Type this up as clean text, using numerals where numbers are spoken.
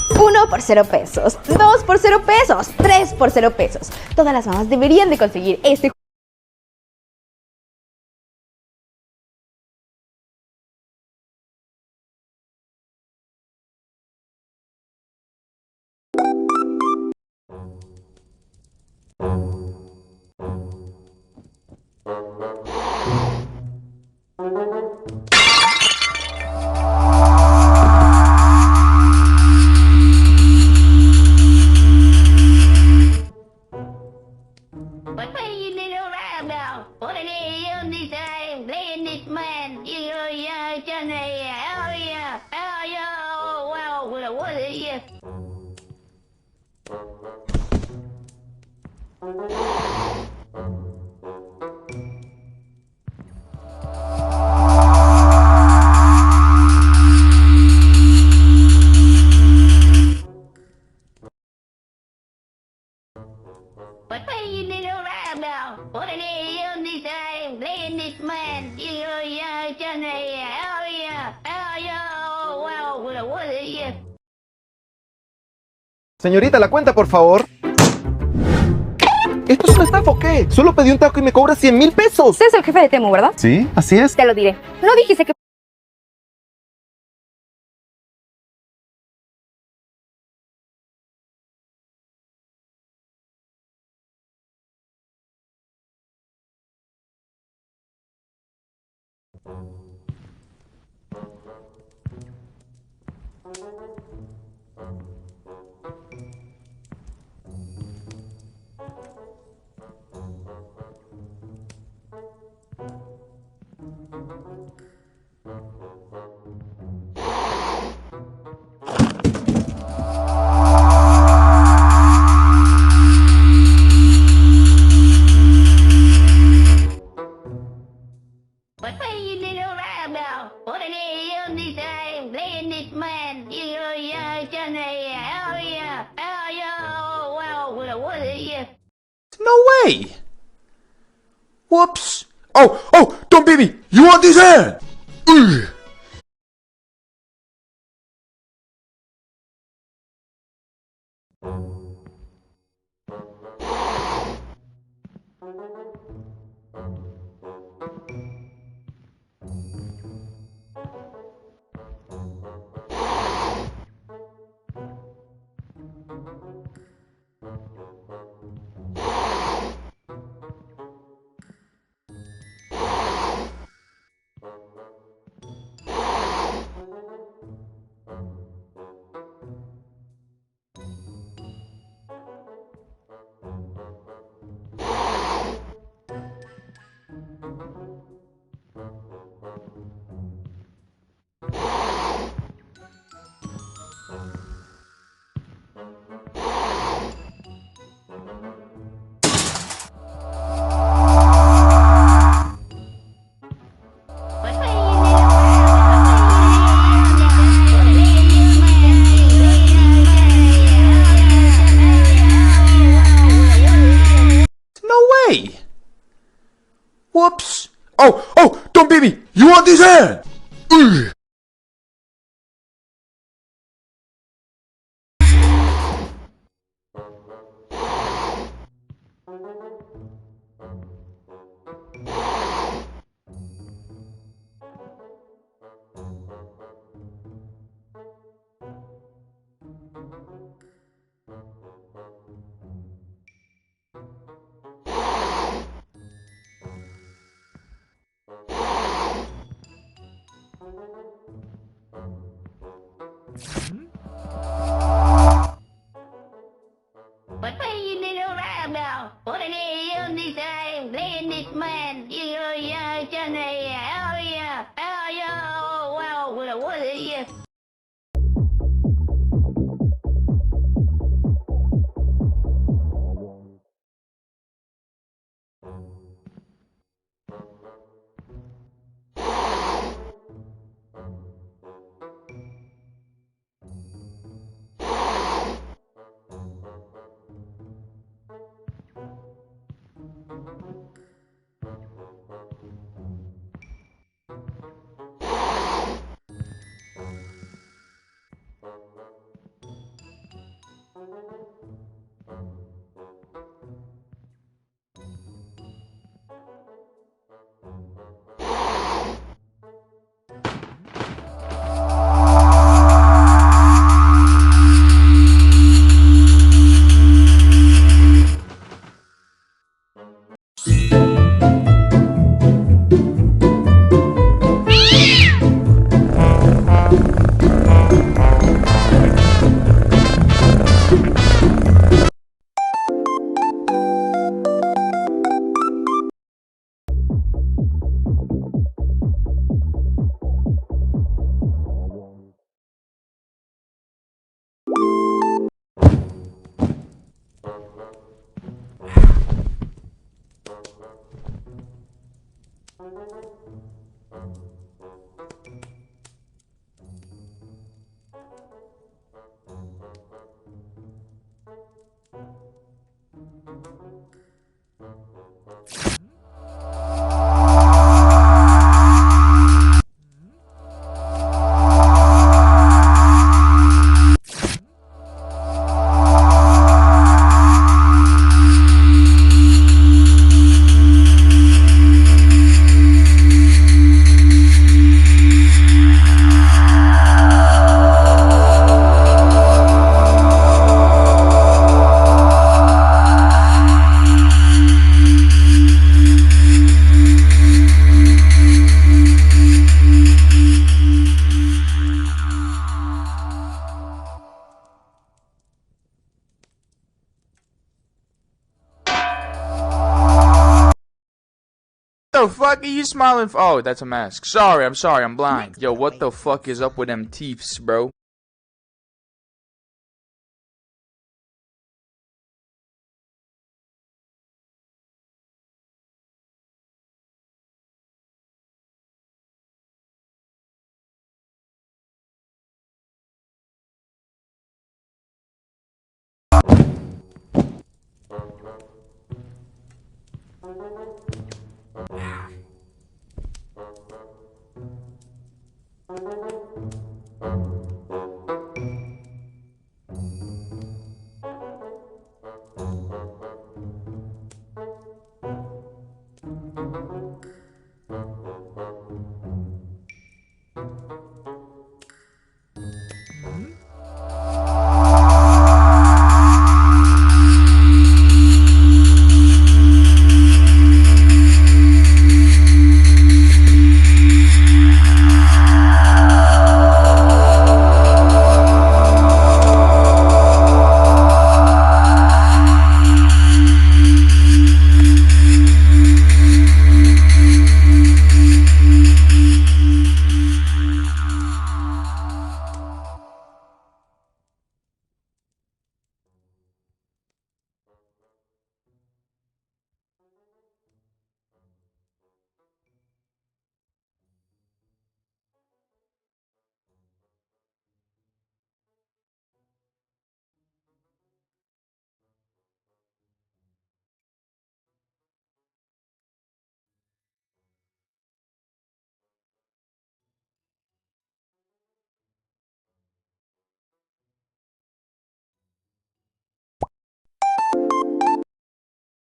1 por 0 pesos, 2 por 0 pesos, 3 por 0 pesos. Todas las mamás deberían de conseguir este. What are you little rat now? What are you on this time? Playing this man? You Johnny, oh yeah, wow, what are you? What are you little rat now? What are you on this time? Playing this man? You Johnny, oh yeah, wow, what are you? Señorita, la cuenta, por favor. ¿Esto es una estafa o qué? Solo pedí un taco y me cobra 100,000 pesos. Usted es el jefe de Temu, ¿verdad? Sí, así es. Te lo diré. ¿No dijiste que... What are you little rat now? What are you on this time? Playing this man? You Johnny, oh yeah, wow, what are you? No way! Whoops! Oh, don't beat me! You want this hand? Ugh. What are you little rat? No way! Whoops! Oh, don't beat me! You want this hand? Ugh. What are you little rat now? What are you on this the fuck are you smiling for? Oh, that's a mask. Sorry, I'm blind. Yo, what the fuck is up with them teeths, bro?